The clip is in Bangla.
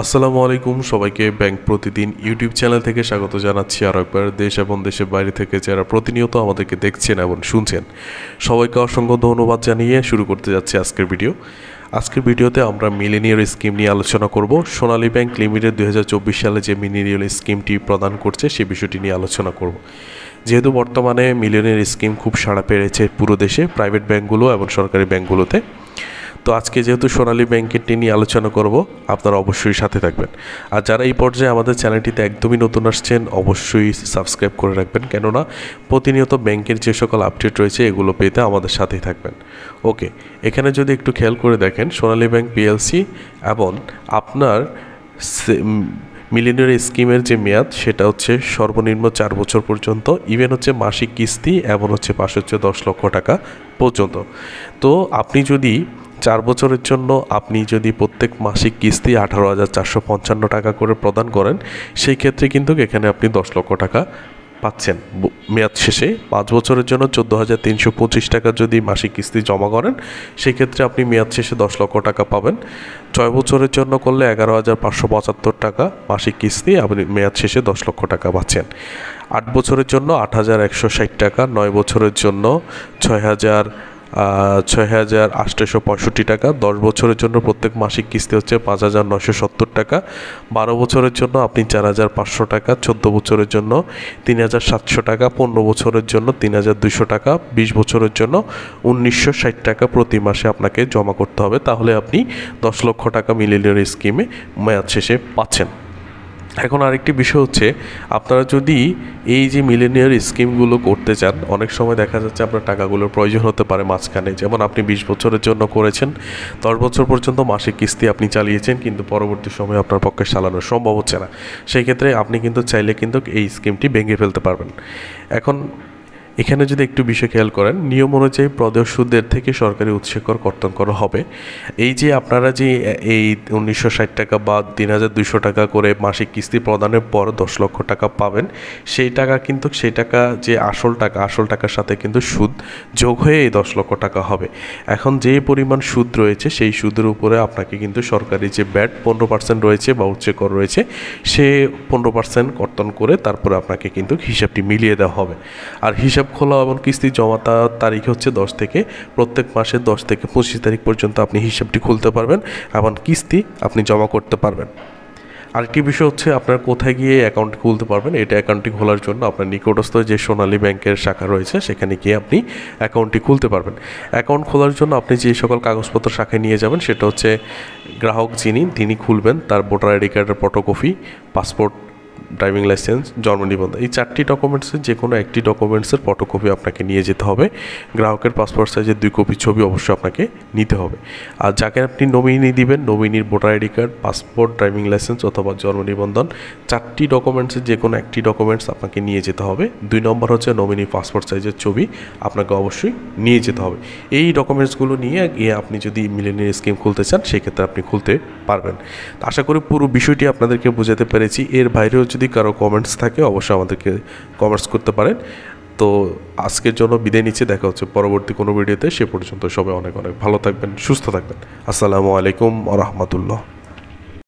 আসসালামু আলাইকুম সবাইকে ব্যাংক প্রতিদিন ইউটিউব চ্যানেল থেকে স্বাগত জানাচ্ছি আরও একবার। দেশ এবং দেশের বাইরে থেকে যারা প্রতিনিয়ত আমাদেরকে দেখছেন এবং শুনছেন সবাইকে অসংখ্য ধন্যবাদ জানিয়ে শুরু করতে যাচ্ছি আজকের ভিডিও। আজকের ভিডিওতে আমরা মিলেনিয়াল স্কিম নিয়ে আলোচনা করব। সোনালী ব্যাংক লিমিটেড 2024 সালে যে মিলেনিয়াল স্কিমটি প্রদান করছে সেই বিষয়টি নিয়ে আলোচনা করব। যেহেতু বর্তমানে মিলেনিয়াল স্কিম খুব সাড়া পেয়েছে পুরো দেশে, প্রাইভেট ব্যাংকগুলো এবং সরকারি ব্যাংকগুলোতে, তো আজকে যেহেতু সোনালী ব্যাংকেরটি নিয়ে আলোচনা করব, আপনারা অবশ্যই সাথে থাকবেন। আর যারা এই পর্যায়ে আমাদের চ্যানেলটিতে একদমই নতুন আসছেন অবশ্যই সাবস্ক্রাইব করে রাখবেন, কেননা প্রতিনিয়ত ব্যাংকের যে সকল আপডেট রয়েছে এগুলো পেতে আমাদের সাথেই থাকবেন। ওকে, এখানে যদি একটু খেয়াল করে দেখেন, সোনালী ব্যাংক পিএলসি এবং আপনার মিলেনিয়াল স্কিমের যে মেয়াদ সেটা হচ্ছে সর্বনিম্ন 4 বছর পর্যন্ত, ইভেন হচ্ছে মাসিক কিস্তি এবং হচ্ছে পাশ হচ্ছে 10 লক্ষ টাকা পর্যন্ত। তো আপনি যদি 4 বছরের জন্য আপনি যদি প্রত্যেক মাসিক কিস্তি 18,455 টাকা করে প্রদান করেন, সেই ক্ষেত্রে কিন্তু এখানে আপনি 10 লক্ষ টাকা পাচ্ছেন মেয়াদ শেষে। 5 বছরের জন্য 14,325 টাকা যদি মাসিক কিস্তি জমা করেন, সেই ক্ষেত্রে আপনি মেয়াদ শেষে 10 লক্ষ টাকা পাবেন। 6 বছরের জন্য করলে 11,575 টাকা মাসিক কিস্তি, আপনি মেয়াদ শেষে 10 লক্ষ টাকা পাচ্ছেন। 8 বছরের জন্য 8,160 টাকা, 9 বছরের জন্য 6,865 টাকা, 10 বছরের জন্য প্রত্যেক মাসিক কিস্তি হচ্ছে 5,970 টাকা, 12 বছরের জন্য আপনি 4,500 টাকা, 14 বছরের জন্য 3,700 টাকা, 15 বছরের জন্য 3,200 টাকা, 20 বছরের জন্য 1,960 টাকা প্রতি মাসে আপনাকে জমা করতে হবে। তাহলে আপনি 10 লক্ষ টাকা মিলেনিয়াল স্কিমে মেয়াদ শেষে পাচ্ছেন। এখন আরেকটি বিষয় হচ্ছে, আপনারা যদি এই যে মিলেনিয়াল স্কিমগুলো করতে চান, অনেক সময় দেখা যাচ্ছে আপনার টাকাগুলোর প্রয়োজন হতে পারে মাঝখানে। যেমন আপনি 20 বছরের জন্য করেছেন, 10 বছর পর্যন্ত মাসিক কিস্তি আপনি চালিয়েছেন, কিন্তু পরবর্তী সময়ে আপনার পক্ষে চালানো সম্ভব হচ্ছে না। সেই ক্ষেত্রে আপনি কিন্তু চাইলে কিন্তু এই স্কিমটি ভেঙে ফেলতে পারবেন। এখন এখানে যদি একটু বিষয় খেয়াল করেন, নিয়ম অনুযায়ী প্রদেয় সুদের থেকে সরকারি উৎসে কর কর্তন করা হবে। এই যে আপনারা যে এই 1,960 টাকা বা 3,200 টাকা করে মাসিক কিস্তি প্রদানের পর 10 লক্ষ টাকা পাবেন, সেই টাকা কিন্তু সেই টাকা যে আসল টাকার সাথে কিন্তু সুদ যোগ হয়ে এই 10 লক্ষ টাকা হবে। এখন যে পরিমাণ সুদ রয়েছে সেই সুদের উপরে আপনাকে কিন্তু সরকারি যে ব্যাট 15% রয়েছে বা উৎসে কর রয়েছে, সে 15% কর্তন করে তারপরে আপনাকে কিন্তু হিসাবটি মিলিয়ে দেওয়া হবে। আর হিসাব খোলা এবং কিস্তি জমা তারিখ হচ্ছে 10 থেকে, প্রত্যেক মাসে 10 থেকে 25 তারিখ পর্যন্ত আপনি হিসাবটি খুলতে পারবেন এবং কিস্তি আপনি জমা করতে পারবেন। আরেকটি বিষয় হচ্ছে, আপনার কোথায় গিয়ে অ্যাকাউন্ট খুলতে পারবেন। এটা অ্যাকাউন্টটি খোলার জন্য আপনার নিকটস্থ যে সোনালী ব্যাংকের শাখা রয়েছে সেখানে গিয়ে আপনি অ্যাকাউন্টটি খুলতে পারবেন। অ্যাকাউন্ট খোলার জন্য আপনি যে সকল কাগজপত্র শাখায় নিয়ে যাবেন, সেটা হচ্ছে গ্রাহক তিনি খুলবেন তার ভোটার আইডি কার্ডের ফটোকপি, পাসপোর্ট, ড্রাইভিং লাইসেন্স, জন্ম নিবন্ধন, এই 4টি ডকুমেন্টসের যে কোনো একটি ডকুমেন্টসের ফটোকপি আপনাকে নিয়ে যেতে হবে। গ্রাহকের পাসপোর্ট সাইজের 2 কপি ছবি অবশ্যই আপনাকে নিতে হবে। আর যাকে আপনি নমিনি দিবেন, নমিনির voter ID card, passport, driving licence অথবা জন্ম নিবন্ধন, 4টি ডকুমেন্টসের যে কোনো একটি ডকুমেন্টস আপনাকে নিয়ে যেতে হবে। 2 নম্বর হচ্ছে নমিনি পাসপোর্ট সাইজের ছবি আপনাকে অবশ্যই নিয়ে যেতে হবে। এই ডকুমেন্টসগুলো নিয়ে গিয়ে আপনি যদি মিলেনিয়াল স্কিম খুলতে চান, সেক্ষেত্রে আপনি খুলতে পারবেন। আশা করি পুরো বিষয়টি আপনাদেরকে বোঝাতে পেরেছি। এর বাইরেও যদি কারো কমেন্টস থাকে অবশ্যই আমাদেরকে কমেন্টস করতে পারেন। তো আজকের জন্য বিদায় নিচ্ছে, দেখা হচ্ছে পরবর্তী কোনো ভিডিওতে। সে পর্যন্ত সবাই অনেক অনেক ভালো থাকবেন, সুস্থ থাকবেন। আসসালামু আলাইকুম ওয়া রাহমাতুল্লাহ।